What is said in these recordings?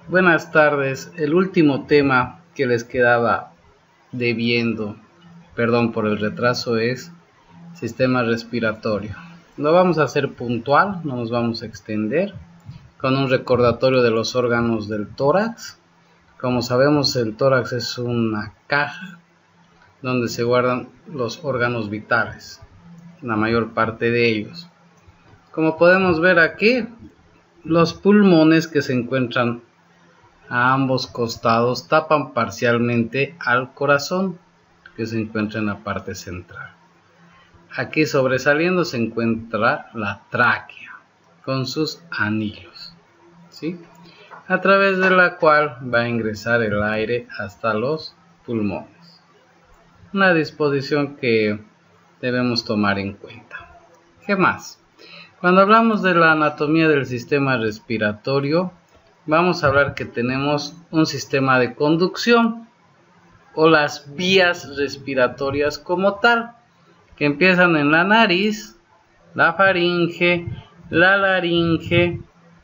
Buenas tardes. El último tema que les quedaba debiendo, perdón por el retraso, es sistema respiratorio. Lo vamos a hacer puntual, no nos vamos a extender, con un recordatorio de los órganos del tórax. Como sabemos, el tórax es una caja donde se guardan los órganos vitales, la mayor parte de ellos. Como podemos ver aquí, los pulmones que se encuentran a ambos costados tapan parcialmente al corazón, que se encuentra en la parte central. Aquí sobresaliendo se encuentra la tráquea con sus anillos, ¿sí? A través de la cual va a ingresar el aire hasta los pulmones. Una disposición que debemos tomar en cuenta. ¿Qué más? Cuando hablamos de la anatomía del sistema respiratorio, vamos a hablar que tenemos un sistema de conducción o las vías respiratorias como tal, que empiezan en la nariz, la faringe, la laringe,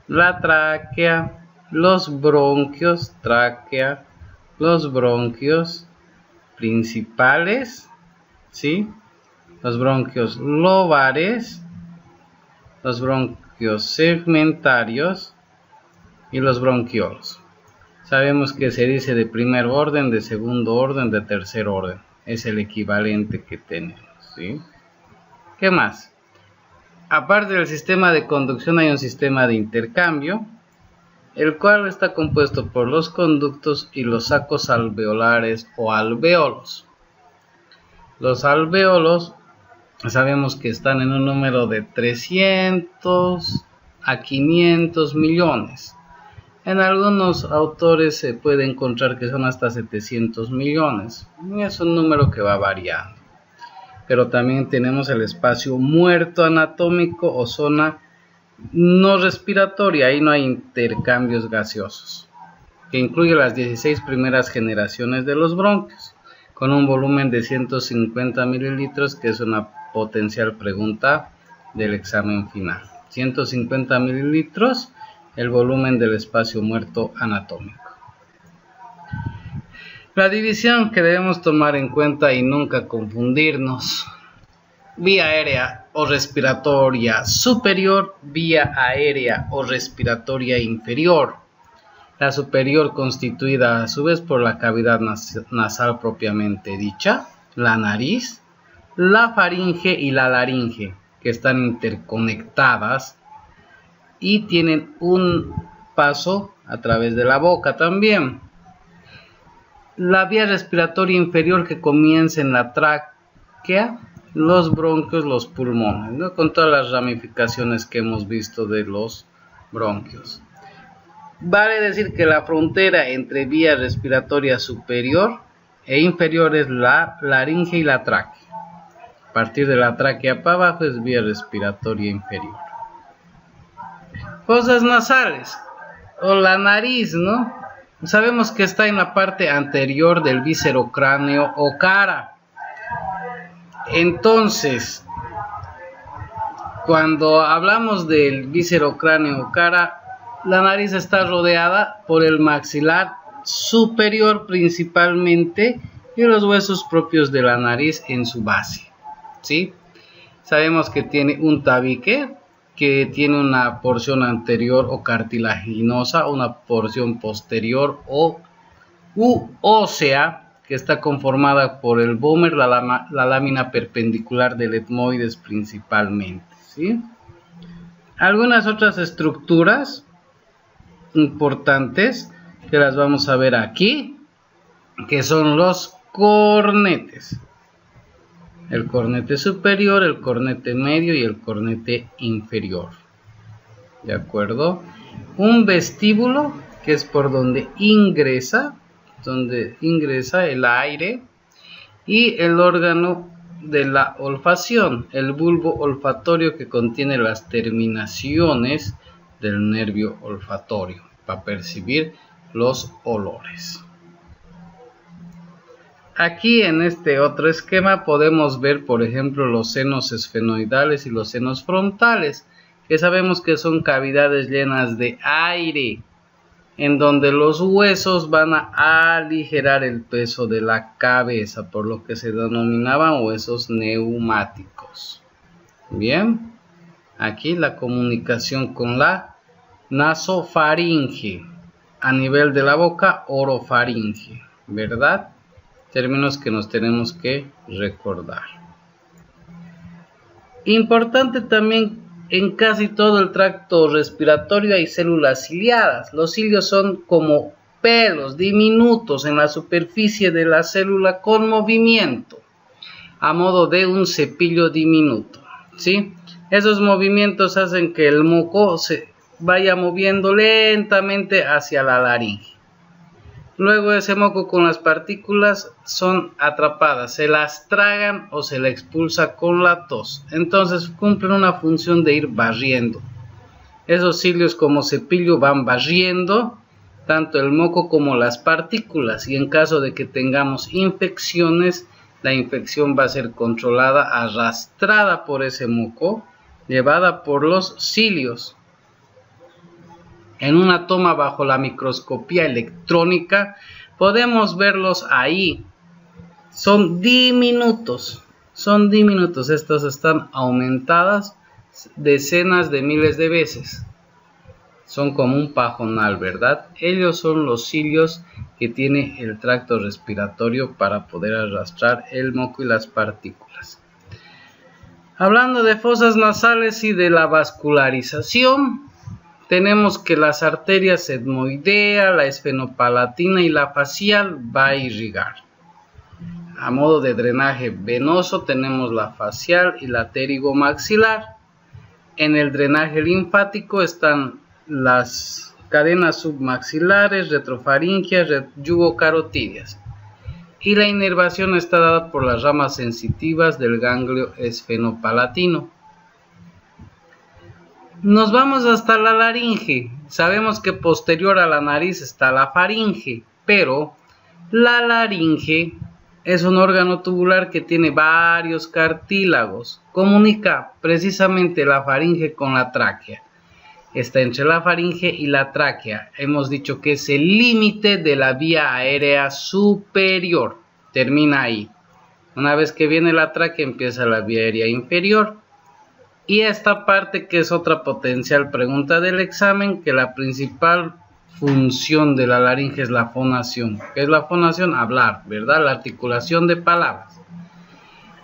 la tráquea, los bronquios, tráquea, los bronquios principales, ¿sí? Los bronquios lobares, los bronquios segmentarios y los bronquiolos. Sabemos que se dice de primer orden, de segundo orden, de tercer orden. Es el equivalente que tenemos, ¿sí? ¿Qué más? Aparte del sistema de conducción hay un sistema de intercambio, el cual está compuesto por los conductos y los sacos alveolares o alvéolos. Los alvéolos sabemos que están en un número de 300 a 500 millones. En algunos autores se puede encontrar que son hasta 700 millones. Es un número que va variando. Pero también tenemos el espacio muerto anatómico o zona no respiratoria. Ahí no hay intercambios gaseosos, que incluye las 16 primeras generaciones de los bronquios, con un volumen de 150 mililitros, que es una potencial pregunta del examen final. 150 mililitros, el volumen del espacio muerto anatómico. La división que debemos tomar en cuenta y nunca confundirnos: vía aérea o respiratoria superior, vía aérea o respiratoria inferior. La superior constituida a su vez por la cavidad nasal propiamente dicha, la nariz, la faringe y la laringe, que están interconectadas y tienen un paso a través de la boca también. La vía respiratoria inferior que comienza en la tráquea, los bronquios, los pulmones, ¿no? Con todas las ramificaciones que hemos visto de los bronquios. Vale decir que la frontera entre vía respiratoria superior e inferior es la laringe y la tráquea. A partir de la tráquea para abajo es vía respiratoria inferior. Fosas nasales o la nariz, ¿no? Sabemos que está en la parte anterior del viscerocráneo o cara. Entonces, cuando hablamos del viscerocráneo o cara, la nariz está rodeada por el maxilar superior principalmente y los huesos propios de la nariz en su base, ¿sí? Sabemos que tiene un tabique, que tiene una porción anterior o cartilaginosa, una porción posterior o ósea, que está conformada por el vómer, la lámina perpendicular del etmoides principalmente, ¿sí? Algunas otras estructuras importantes que las vamos a ver aquí, que son los cornetes. El cornete superior, el cornete medio y el cornete inferior. ¿De acuerdo? Un vestíbulo, que es por donde ingresa el aire, y el órgano de la olfacción, el bulbo olfatorio, que contiene las terminaciones del nervio olfatorio para percibir los olores. Aquí en este otro esquema podemos ver, por ejemplo, los senos esfenoidales y los senos frontales, que sabemos que son cavidades llenas de aire. en donde los huesos van a aligerar el peso de la cabeza, por lo que se denominaban huesos neumáticos. Bien, aquí la comunicación con la nasofaringe, a nivel de la boca, orofaringe, ¿verdad? Términos que nos tenemos que recordar. Importante también, en casi todo el tracto respiratorio hay células ciliadas. Los cilios son como pelos diminutos en la superficie de la célula con movimiento, a modo de un cepillo diminuto, ¿sí? Esos movimientos hacen que el moco se vaya moviendo lentamente hacia la laringe. Luego ese moco con las partículas son atrapadas, se las tragan o se la expulsa con la tos. Entonces cumplen una función de ir barriendo. Esos cilios como cepillo van barriendo tanto el moco como las partículas, y en caso de que tengamos infecciones, la infección va a ser controlada, arrastrada por ese moco, llevada por los cilios. En una toma bajo la microscopía electrónica podemos verlos ahí. Son diminutos. Estas están aumentadas decenas de miles de veces. Son como un pajonal, ¿verdad? Ellos son los cilios que tiene el tracto respiratorio para poder arrastrar el moco y las partículas. Hablando de fosas nasales y de la vascularización, tenemos que las arterias etmoidea, la esfenopalatina y la facial va a irrigar. A modo de drenaje venoso tenemos la facial y la pterigomaxilar. En el drenaje linfático están las cadenas submaxilares, retrofaringias, yugocarotídeas. Y la inervación está dada por las ramas sensitivas del ganglio esfenopalatino. Nos vamos hasta la laringe. Sabemos que posterior a la nariz está la faringe, pero la laringe es un órgano tubular que tiene varios cartílagos. Comunica precisamente la faringe con la tráquea. Está entre la faringe y la tráquea. Hemos dicho que es el límite de la vía aérea superior. Termina ahí. Una vez que viene la tráquea empieza la vía aérea inferior. Y esta parte, que es otra potencial pregunta del examen, que la principal función de la laringe es la fonación. ¿Qué es la fonación? Hablar, ¿verdad? La articulación de palabras.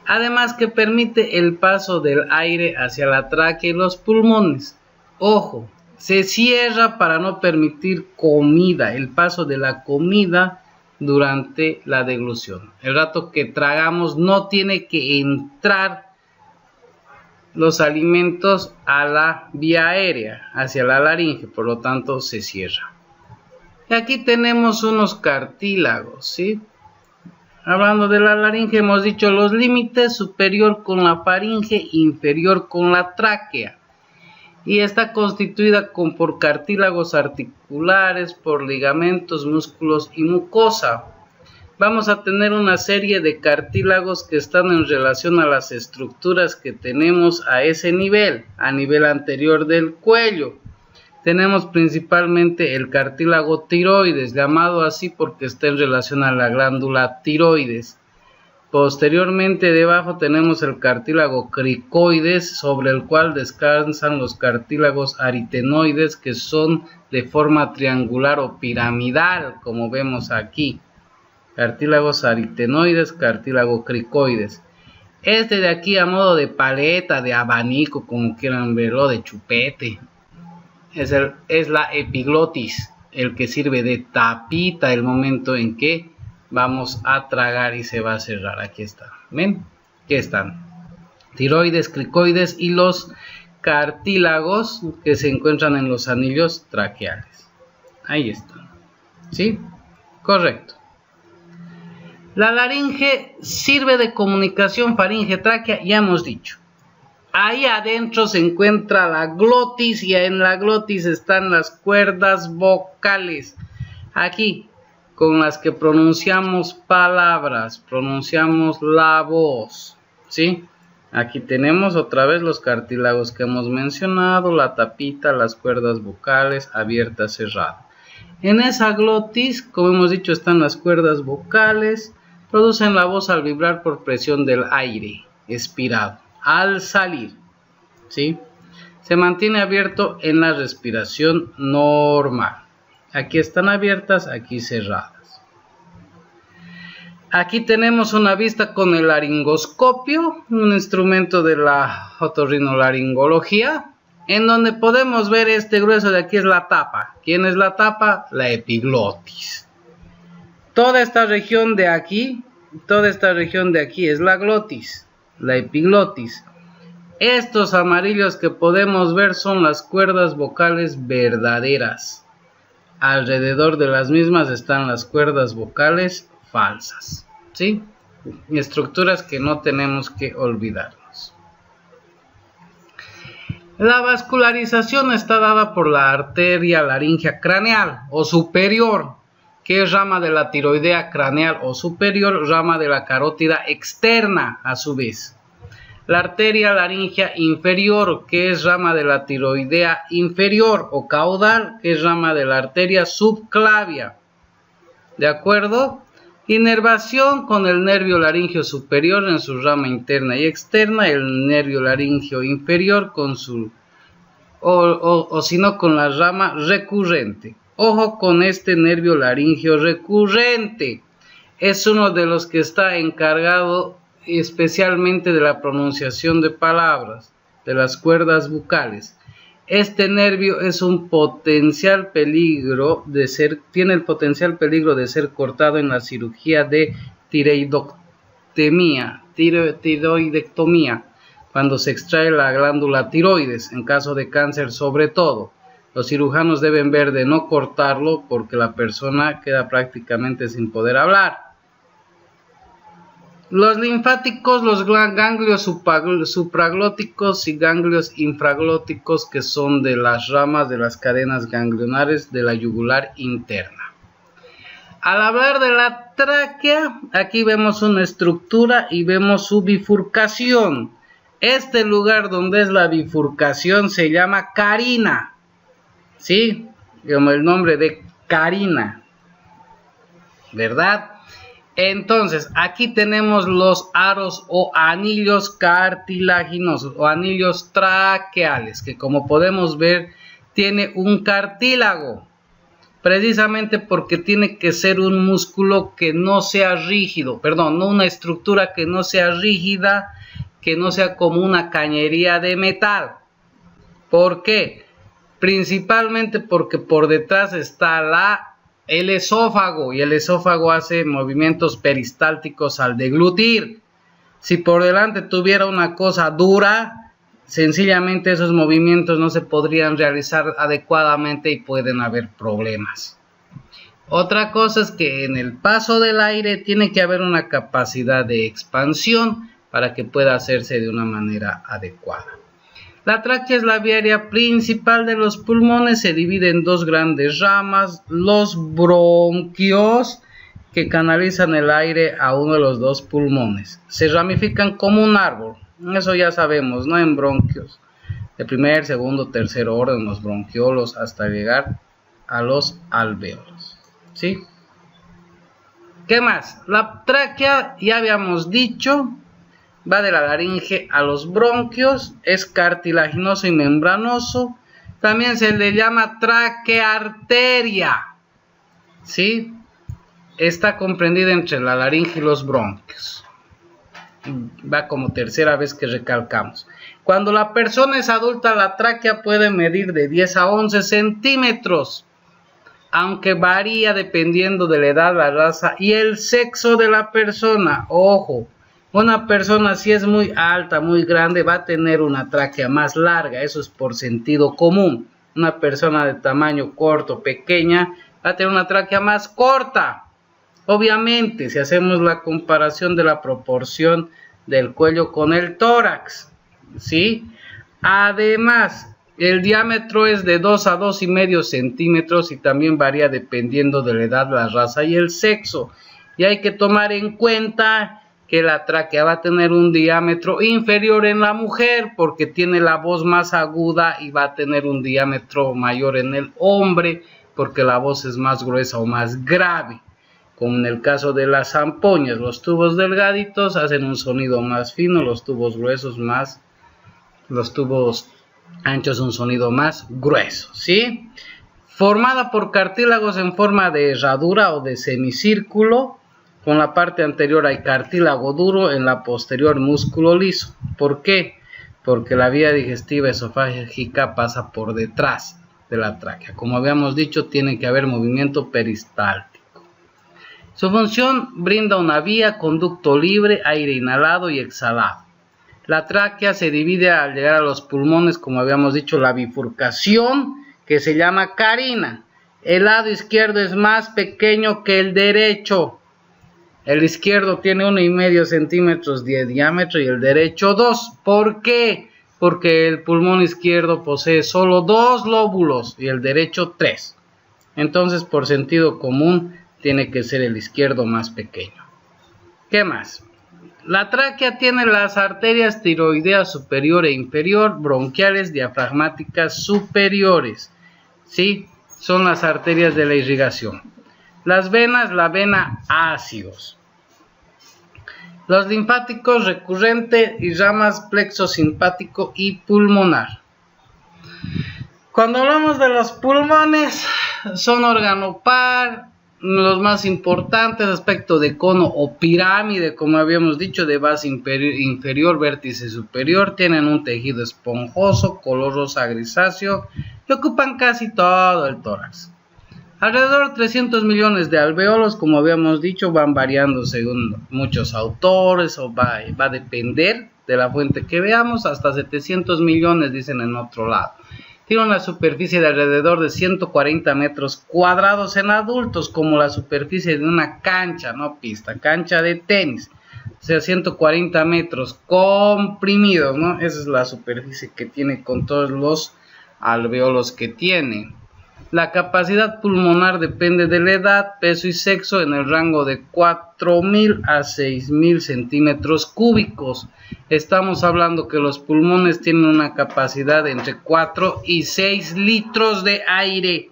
Además que permite el paso del aire hacia la tráquea y los pulmones. Ojo, se cierra para no permitir comida, el paso de la comida durante la deglución. El rato que tragamos no tiene que entrar los alimentos a la vía aérea, hacia la laringe, por lo tanto se cierra. Y aquí tenemos unos cartílagos, ¿sí? Hablando de la laringe, hemos dicho los límites: superior con la faringe, inferior con la tráquea. Y está constituida por cartílagos articulares, por ligamentos, músculos y mucosa. Vamos a tener una serie de cartílagos que están en relación a las estructuras que tenemos a ese nivel, a nivel anterior del cuello. Tenemos principalmente el cartílago tiroides, llamado así porque está en relación a la glándula tiroides. Posteriormente debajo tenemos el cartílago cricoides, sobre el cual descansan los cartílagos aritenoides, que son de forma triangular o piramidal, como vemos aquí. Cartílagos aritenoides, cartílago cricoides. Este de aquí, a modo de paleta, de abanico, como quieran verlo, de chupete, es la epiglotis, el que sirve de tapita el momento en que vamos a tragar y se va a cerrar. Aquí está. ¿Ven? Aquí están. Tiroides, cricoides y los cartílagos que se encuentran en los anillos traqueales. Ahí están. ¿Sí? Correcto. La laringe sirve de comunicación faringe-tráquea, ya hemos dicho. Ahí adentro se encuentra la glotis y en la glotis están las cuerdas vocales. Aquí, con las que pronunciamos palabras, pronunciamos la voz, ¿sí? Aquí tenemos otra vez los cartílagos que hemos mencionado, la tapita, las cuerdas vocales, abierta, cerrada. En esa glotis, como hemos dicho, están las cuerdas vocales, producen la voz al vibrar por presión del aire expirado. Al salir, ¿sí? Se mantiene abierto en la respiración normal. Aquí están abiertas, aquí cerradas. Aquí tenemos una vista con el laringoscopio, un instrumento de la otorrinolaringología, en donde podemos ver este grueso de aquí es la tapa. ¿Quién es la tapa? La epiglotis. Toda esta región de aquí es la glotis, la epiglotis. Estos amarillos que podemos ver son las cuerdas vocales verdaderas. Alrededor de las mismas están las cuerdas vocales falsas, ¿sí? Estructuras que no tenemos que olvidarnos. La vascularización está dada por la arteria laríngea craneal o superior, que es rama de la tiroidea craneal o superior, rama de la carótida externa a su vez. La arteria laríngea inferior, que es rama de la tiroidea inferior o caudal, que es rama de la arteria subclavia. ¿De acuerdo? Inervación con el nervio laríngeo superior en su rama interna y externa, el nervio laríngeo inferior con su o si no con la rama recurrente. Ojo con este nervio laríngeo recurrente. Es uno de los que está encargado especialmente de la pronunciación de palabras, de las cuerdas vocales. Este nervio es un potencial peligro de ser, tiene el potencial peligro de ser cortado en la cirugía de tiroidectomía, cuando se extrae la glándula tiroides, en caso de cáncer sobre todo. Los cirujanos deben ver de no cortarlo porque la persona queda prácticamente sin poder hablar. Los linfáticos, los ganglios supraglóticos y ganglios infraglóticos, que son de las ramas de las cadenas ganglionares de la yugular interna. Al hablar de la tráquea, aquí vemos una estructura y vemos su bifurcación. Este lugar donde es la bifurcación se llama carina, ¿sí? Como el nombre de carina, ¿verdad? Entonces, aquí tenemos los aros o anillos cartilaginosos o anillos traqueales, que como podemos ver, tiene un cartílago, precisamente porque tiene que ser un músculo que no sea rígido, perdón, no una estructura que no sea rígida, que no sea como una cañería de metal. ¿Por qué? Principalmente porque por detrás está el esófago, y el esófago hace movimientos peristálticos al deglutir. Si por delante tuviera una cosa dura, sencillamente esos movimientos no se podrían realizar adecuadamente y pueden haber problemas. Otra cosa es que en el paso del aire tiene que haber una capacidad de expansión para que pueda hacerse de una manera adecuada. La tráquea es la vía aérea principal de los pulmones, se divide en dos grandes ramas, los bronquios, que canalizan el aire a uno de los dos pulmones. Se ramifican como un árbol, eso ya sabemos, ¿no? En bronquios, de primer, segundo, tercer orden, los bronquiolos, hasta llegar a los alvéolos, ¿sí? ¿Qué más? La tráquea, ya habíamos dicho, va de la laringe a los bronquios, es cartilaginoso y membranoso. También se le llama traquearteria, ¿sí? Está comprendida entre la laringe y los bronquios. Va como tercera vez que recalcamos. Cuando la persona es adulta, la tráquea puede medir de 10 a 11 centímetros, aunque varía dependiendo de la edad, la raza y el sexo de la persona. Ojo. Una persona si es muy alta, muy grande, va a tener una tráquea más larga, eso es por sentido común. Una persona de tamaño corto, pequeña, va a tener una tráquea más corta. Obviamente, si hacemos la comparación de la proporción del cuello con el tórax, ¿sí? Además, el diámetro es de 2 a 2,5 centímetros y también varía dependiendo de la edad, la raza y el sexo. Y hay que tomar en cuenta que la tráquea va a tener un diámetro inferior en la mujer porque tiene la voz más aguda y va a tener un diámetro mayor en el hombre porque la voz es más gruesa o más grave. Como en el caso de las zampoñas, los tubos delgaditos hacen un sonido más fino, los tubos anchos un sonido más grueso, ¿sí? Formada por cartílagos en forma de herradura o de semicírculo. Con la parte anterior hay cartílago duro, en la posterior músculo liso. ¿Por qué? Porque la vía digestiva esofágica pasa por detrás de la tráquea. Como habíamos dicho, tiene que haber movimiento peristáltico. Su función: brinda una vía, conducto libre, aire inhalado y exhalado. La tráquea se divide al llegar a los pulmones, como habíamos dicho, la bifurcación, que se llama carina. El lado izquierdo es más pequeño que el derecho. El izquierdo tiene 1,5 centímetros de diámetro y el derecho 2. ¿Por qué? Porque el pulmón izquierdo posee solo 2 lóbulos y el derecho 3. Entonces, por sentido común, tiene que ser el izquierdo más pequeño. ¿Qué más? La tráquea tiene las arterias tiroidea superior e inferior, bronquiales, diafragmáticas superiores. ¿Sí? Son las arterias de la irrigación. Las venas, la vena ácidos. Los linfáticos, recurrente y ramas plexo simpático y pulmonar. Cuando hablamos de los pulmones, son órgano par, los más importantes, aspecto de cono o pirámide, como habíamos dicho, de base inferior, vértice superior, tienen un tejido esponjoso, color rosa grisáceo y ocupan casi todo el tórax. Alrededor de 300 millones de alvéolos, como habíamos dicho, van variando según muchos autores, o va a depender de la fuente que veamos, hasta 700 millones dicen en otro lado. Tiene una superficie de alrededor de 140 metros cuadrados en adultos, como la superficie de una cancha, no pista, cancha de tenis. O sea, 140 metros comprimidos, ¿no? Esa es la superficie que tiene con todos los alvéolos que tiene. La capacidad pulmonar depende de la edad, peso y sexo, en el rango de 4.000 a 6.000 centímetros cúbicos. Estamos hablando que los pulmones tienen una capacidad de entre 4 y 6 litros de aire.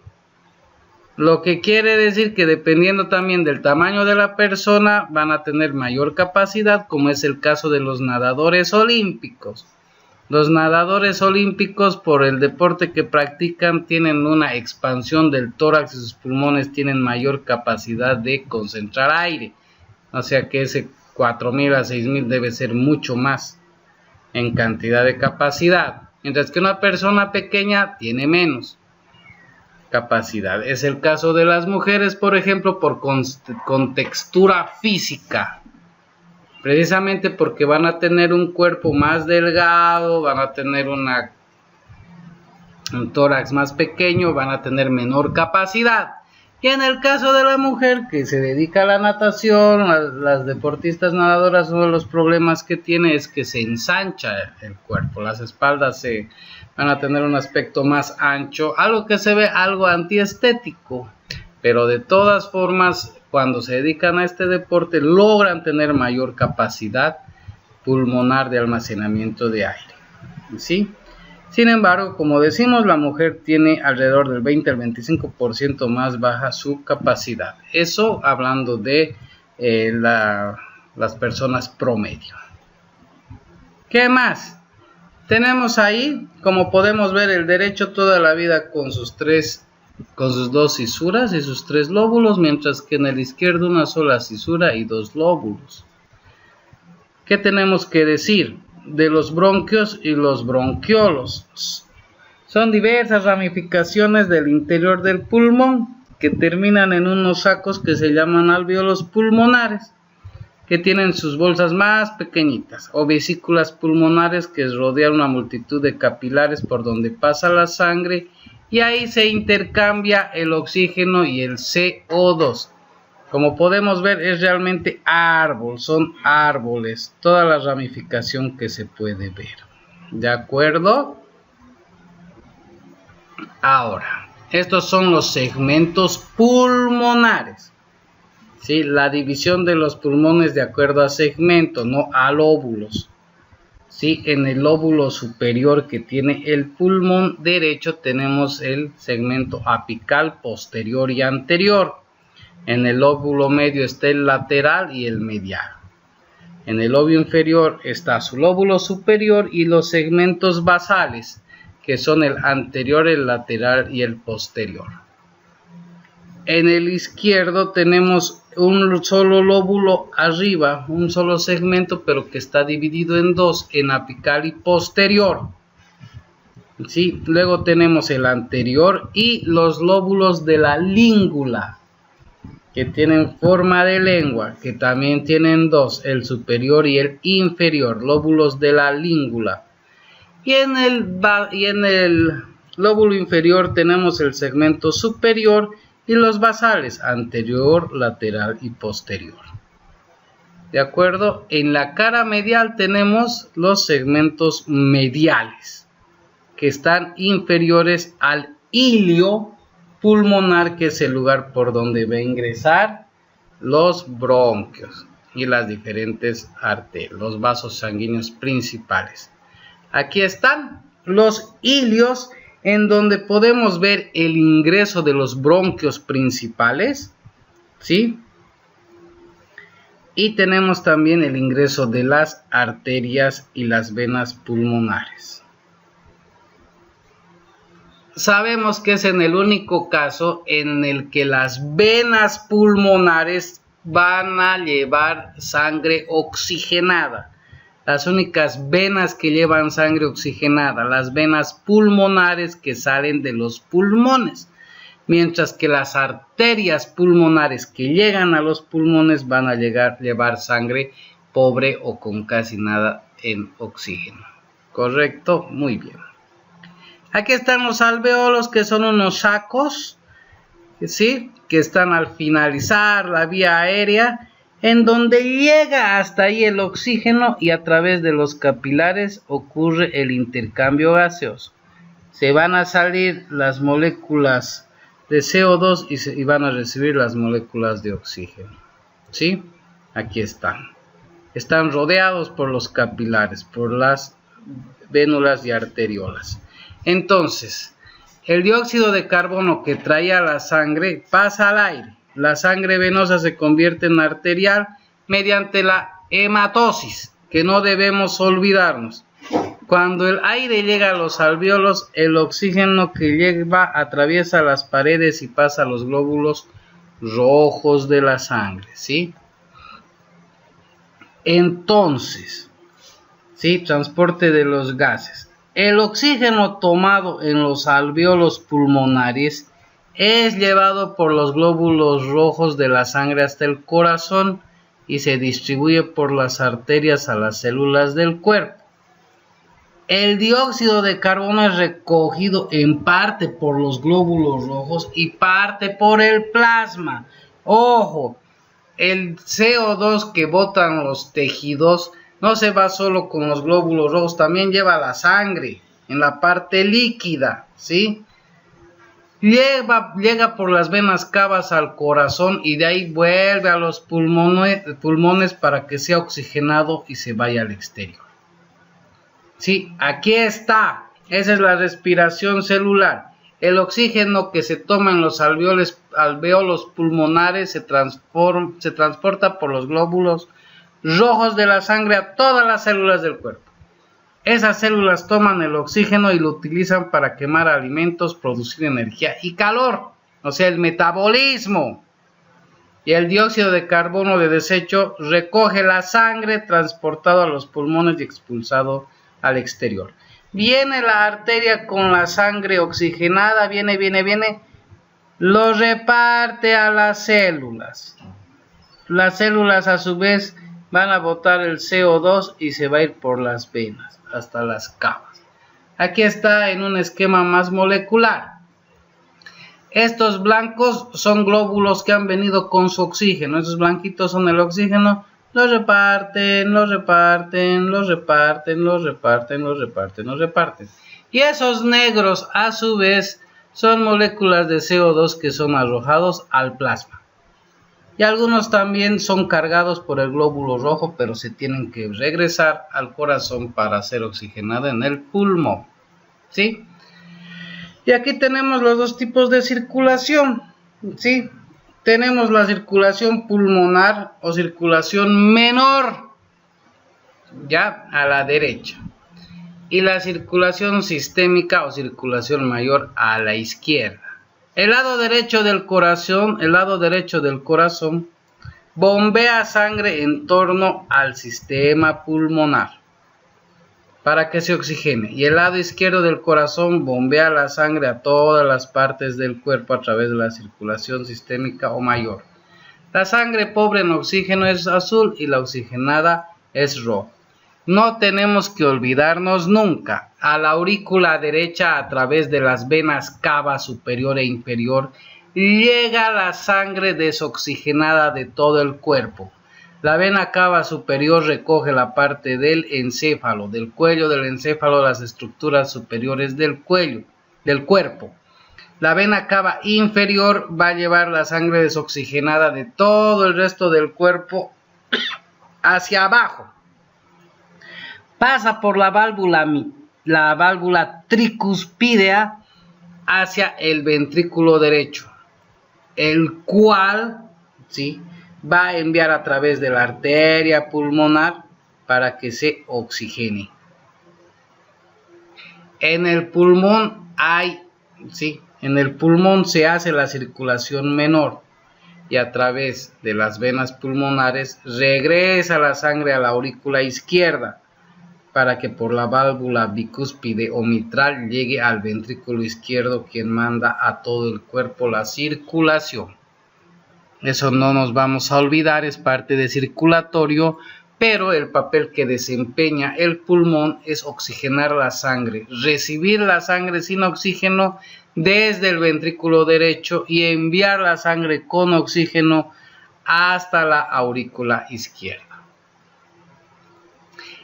Lo que quiere decir que dependiendo también del tamaño de la persona van a tener mayor capacidad, como es el caso de los nadadores olímpicos. Los nadadores olímpicos, por el deporte que practican, tienen una expansión del tórax y sus pulmones tienen mayor capacidad de concentrar aire. O sea que ese 4.000 a 6.000 debe ser mucho más en cantidad de capacidad. Mientras que una persona pequeña tiene menos capacidad. Es el caso de las mujeres, por ejemplo, por contextura física. Precisamente porque van a tener un cuerpo más delgado, van a tener un tórax más pequeño, van a tener menor capacidad. Y en el caso de la mujer que se dedica a la natación, las deportistas nadadoras, uno de los problemas que tiene es que se ensancha el cuerpo. Las espaldas van a tener un aspecto más ancho, algo que se ve algo antiestético. Pero de todas formas, cuando se dedican a este deporte, logran tener mayor capacidad pulmonar de almacenamiento de aire. ¿Sí? Sin embargo, como decimos, la mujer tiene alrededor del 20 al 25% más baja su capacidad. Eso hablando de las personas promedio. ¿Qué más? Tenemos ahí, como podemos ver, el derecho toda la vida con sus 2 cisuras y sus 3 lóbulos, mientras que en el izquierdo una sola cisura y 2 lóbulos. ¿Qué tenemos que decir de los bronquios y los bronquiolos? Son diversas ramificaciones del interior del pulmón que terminan en unos sacos que se llaman alvéolos pulmonares, que tienen sus bolsas más pequeñitas, o vesículas pulmonares, que rodean una multitud de capilares por donde pasa la sangre, y ahí se intercambia el oxígeno y el CO2. Como podemos ver, es realmente árbol, son árboles, toda la ramificación que se puede ver. ¿De acuerdo? Ahora, estos son los segmentos pulmonares. ¿Sí? La división de los pulmones de acuerdo a segmentos, no a lóbulos. ¿sí? En el lóbulo superior que tiene el pulmón derecho tenemos el segmento apical posterior y anterior. En el lóbulo medio está el lateral y el medial. En el lóbulo inferior está su lóbulo superior y los segmentos basales, que son el anterior, el lateral y el posterior. En el izquierdo tenemos un solo lóbulo arriba, un solo segmento, pero que está dividido en dos, en apical y posterior. ¿Sí? Luego tenemos el anterior y los lóbulos de la língula, que tienen forma de lengua, que también tienen dos, el superior y el inferior, lóbulos de la língula. Y en el lóbulo inferior tenemos el segmento superior y los basales, anterior, lateral y posterior. ¿De acuerdo? En la cara medial tenemos los segmentos mediales, que están inferiores al ilio pulmonar, que es el lugar por donde va a ingresar los bronquios y las diferentes arterias, los vasos sanguíneos principales. Aquí están los ilios, en donde podemos ver el ingreso de los bronquios principales, ¿sí? Y tenemos también el ingreso de las arterias y las venas pulmonares. Sabemos que es en el único caso en el que las venas pulmonares van a llevar sangre oxigenada. Las únicas venas que llevan sangre oxigenada, las venas pulmonares que salen de los pulmones. Mientras que las arterias pulmonares que llegan a los pulmones van a llevar sangre pobre o con casi nada en oxígeno. ¿Correcto? Muy bien. Aquí están los alvéolos, que son unos sacos, ¿sí? Que están al finalizar la vía aérea, en donde llega hasta ahí el oxígeno y a través de los capilares ocurre el intercambio gaseoso. Se van a salir las moléculas de CO2 y van a recibir las moléculas de oxígeno, ¿sí? Aquí están. Están rodeados por los capilares, por las vénulas y arteriolas. Entonces, el dióxido de carbono que traía la sangre pasa al aire. La sangre venosa se convierte en arterial mediante la hematosis, que no debemos olvidarnos. Cuando el aire llega a los alvéolos, el oxígeno que lleva atraviesa las paredes y pasa a los glóbulos rojos de la sangre, ¿sí? Entonces, ¿sí? Transporte de los gases. El oxígeno tomado en los alvéolos pulmonares es llevado por los glóbulos rojos de la sangre hasta el corazón y se distribuye por las arterias a las células del cuerpo. El dióxido de carbono es recogido en parte por los glóbulos rojos y parte por el plasma. Ojo, el CO2 que botan los tejidos no se va solo con los glóbulos rojos, también lleva la sangre en la parte líquida, ¿sí? Llega por las venas cavas al corazón y de ahí vuelve a los pulmones para que sea oxigenado y se vaya al exterior. Sí, aquí está. Esa es la respiración celular. El oxígeno que se toma en los alvéolos pulmonares se transporta por los glóbulos rojos de la sangre a todas las células del cuerpo. Esas células toman el oxígeno y lo utilizan para quemar alimentos, producir energía y calor, o sea, el metabolismo. Y el dióxido de carbono de desecho recoge la sangre transportado a los pulmones y expulsado al exterior. Viene la arteria con la sangre oxigenada, viene, lo reparte a las células. Las células a su vez van a botar el CO2 y se va a ir por las venas hasta las cavas. Aquí está en un esquema más molecular. Estos blancos son glóbulos que han venido con su oxígeno. Esos blanquitos son el oxígeno. Los reparten. Y esos negros a su vez son moléculas de CO2 que son arrojados al plasma. y algunos también son cargados por el glóbulo rojo, pero se tienen que regresar al corazón para ser oxigenada en el pulmón, ¿sí? Y aquí tenemos los dos tipos de circulación, ¿sí? Tenemos la circulación pulmonar o circulación menor, ya a la derecha, y la circulación sistémica o circulación mayor a la izquierda. El lado derecho del corazón bombea sangre en torno al sistema pulmonar para que se oxigene, y el lado izquierdo del corazón bombea la sangre a todas las partes del cuerpo a través de la circulación sistémica o mayor. La sangre pobre en oxígeno es azul y la oxigenada es roja. No tenemos que olvidarnos nunca, a la aurícula derecha a través de las venas cava superior e inferior llega la sangre desoxigenada de todo el cuerpo. La vena cava superior recoge la parte del encéfalo, del cuello del encéfalo, las estructuras superiores del cuerpo. La vena cava inferior va a llevar la sangre desoxigenada de todo el resto del cuerpo hacia abajo. Pasa por la válvula tricuspidea hacia el ventrículo derecho, el cual, ¿sí?, va a enviar a través de la arteria pulmonar para que se oxigene. En el pulmón se hace la circulación menor y a través de las venas pulmonares regresa la sangre a la aurícula izquierda para que por la válvula bicúspide o mitral llegue al ventrículo izquierdo, quien manda a todo el cuerpo la circulación. Eso no nos vamos a olvidar, es parte de circulatorio, pero el papel que desempeña el pulmón es oxigenar la sangre, recibir la sangre sin oxígeno desde el ventrículo derecho y enviar la sangre con oxígeno hasta la aurícula izquierda.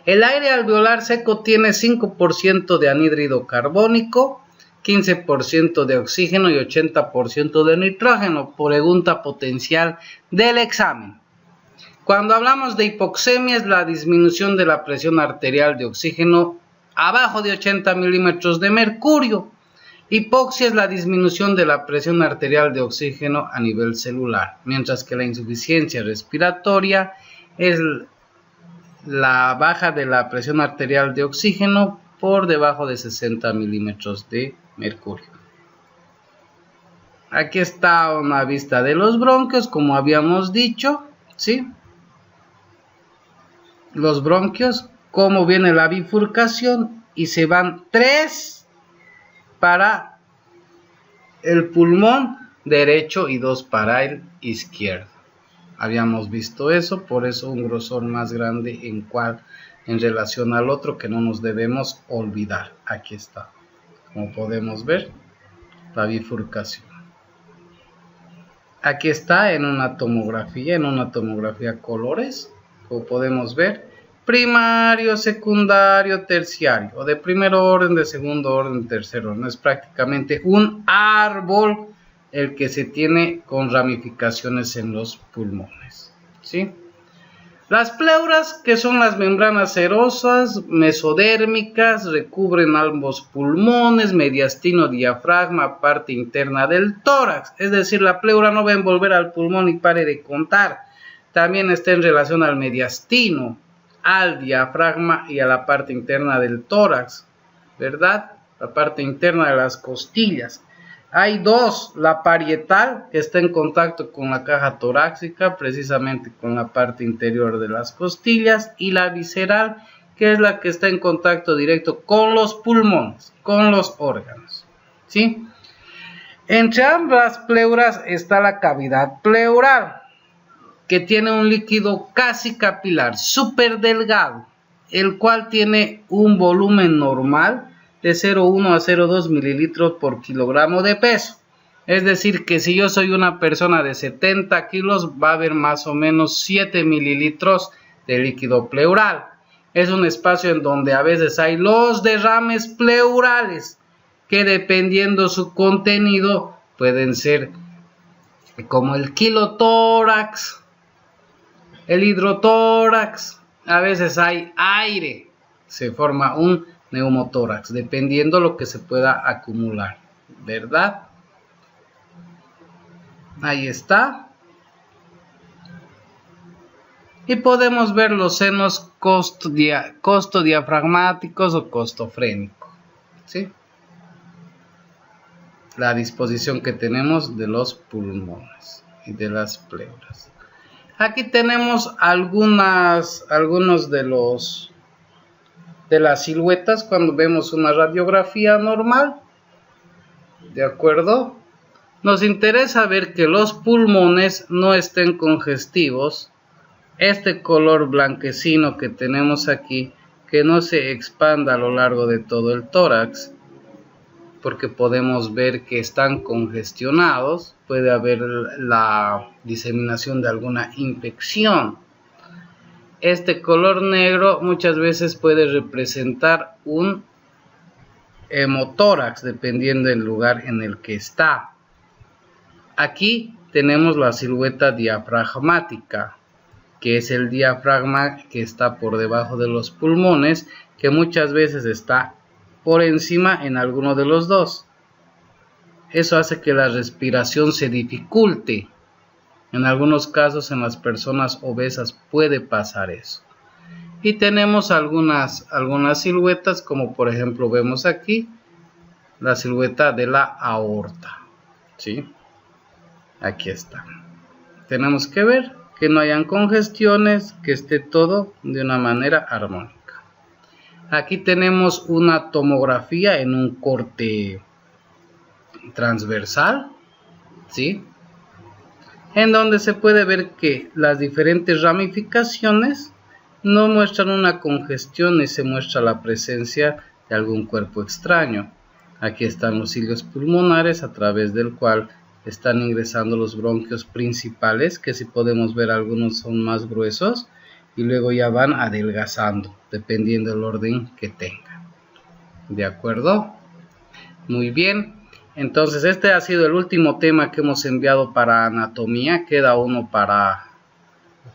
El aire alveolar seco tiene 5% de anhídrido carbónico, 15% de oxígeno y 80% de nitrógeno. Pregunta potencial del examen. Cuando hablamos de hipoxemia es la disminución de la presión arterial de oxígeno abajo de 80 milímetros de mercurio. Hipoxia es la disminución de la presión arterial de oxígeno a nivel celular, mientras que la insuficiencia respiratoria es la baja de la presión arterial de oxígeno por debajo de 60 milímetros de mercurio. Aquí está una vista de los bronquios, como habíamos dicho, ¿sí? Los bronquios, cómo viene la bifurcación, y se van 3 para el pulmón derecho y 2 para el izquierdo. Habíamos visto eso, por eso un grosor más grande en relación al otro, que no nos debemos olvidar. Aquí está, como podemos ver, la bifurcación. Aquí está en una tomografía colores, como podemos ver, primario, secundario, terciario, o de primer orden, de segundo orden, tercer orden. Es prácticamente un árbol el que se tiene con ramificaciones en los pulmones, ¿sí? Las pleuras, que son las membranas serosas mesodérmicas, recubren ambos pulmones, mediastino, diafragma, parte interna del tórax. Es decir, la pleura no va a envolver al pulmón y pare de contar. También está en relación al mediastino, al diafragma y a la parte interna del tórax, ¿verdad? La parte interna de las costillas. Hay dos, la parietal, que está en contacto con la caja torácica, precisamente con la parte interior de las costillas, y la visceral, que es la que está en contacto directo con los pulmones, con los órganos, ¿sí? Entre ambas pleuras está la cavidad pleural, que tiene un líquido casi capilar, súper delgado, el cual tiene un volumen normal de 0,1 a 0,2 mililitros por kilogramo de peso. Es decir, que si yo soy una persona de 70 kilos, va a haber más o menos 7 mililitros de líquido pleural. Es un espacio en donde a veces hay los derrames pleurales, que dependiendo su contenido pueden ser como el kilotórax, el hidrotórax. A veces hay aire, se forma un neumotórax, dependiendo lo que se pueda acumular, ¿verdad? Ahí está. Y podemos ver los senos costodiafragmáticos o costofrénicos, ¿sí? La disposición que tenemos de los pulmones y de las pleuras. Aquí tenemos algunos de las siluetas cuando vemos una radiografía normal, ¿de acuerdo? Nos interesa ver que los pulmones no estén congestivos. Este color blanquecino que tenemos aquí, que no se expanda a lo largo de todo el tórax, porque podemos ver que están congestionados, puede haber la diseminación de alguna infección. Este color negro muchas veces puede representar un hemotórax, dependiendo del lugar en el que está. Aquí tenemos la silueta diafragmática, que es el diafragma que está por debajo de los pulmones, que muchas veces está por encima en alguno de los dos. Eso hace que la respiración se dificulte. En algunos casos en las personas obesas puede pasar eso. Y tenemos algunas siluetas, como por ejemplo vemos aquí, la silueta de la aorta, ¿sí? Aquí está. Tenemos que ver que no hayan congestiones, que esté todo de una manera armónica. Aquí tenemos una tomografía en un corte transversal, ¿sí? En donde se puede ver que las diferentes ramificaciones no muestran una congestión y se muestra la presencia de algún cuerpo extraño. Aquí están los cilios pulmonares, a través del cual están ingresando los bronquios principales, que si podemos ver algunos son más gruesos y luego ya van adelgazando dependiendo del orden que tengan. ¿De acuerdo? Muy bien. Entonces este ha sido el último tema que hemos enviado para anatomía. Queda uno para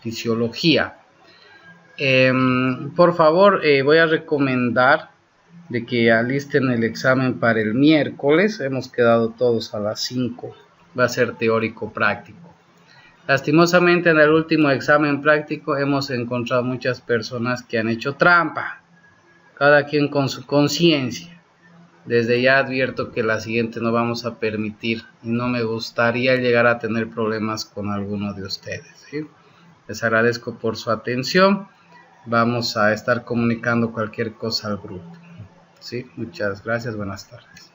fisiología. Por favor, voy a recomendar de que alisten el examen para el miércoles. Hemos quedado todos a las 5. Va a ser teórico práctico. Lastimosamente en el último examen práctico hemos encontrado muchas personas que han hecho trampa, cada quien con su conciencia. Desde ya advierto que la siguiente no vamos a permitir y no me gustaría llegar a tener problemas con alguno de ustedes, ¿sí? Les agradezco por su atención. Vamos a estar comunicando cualquier cosa al grupo, ¿sí? Muchas gracias, buenas tardes.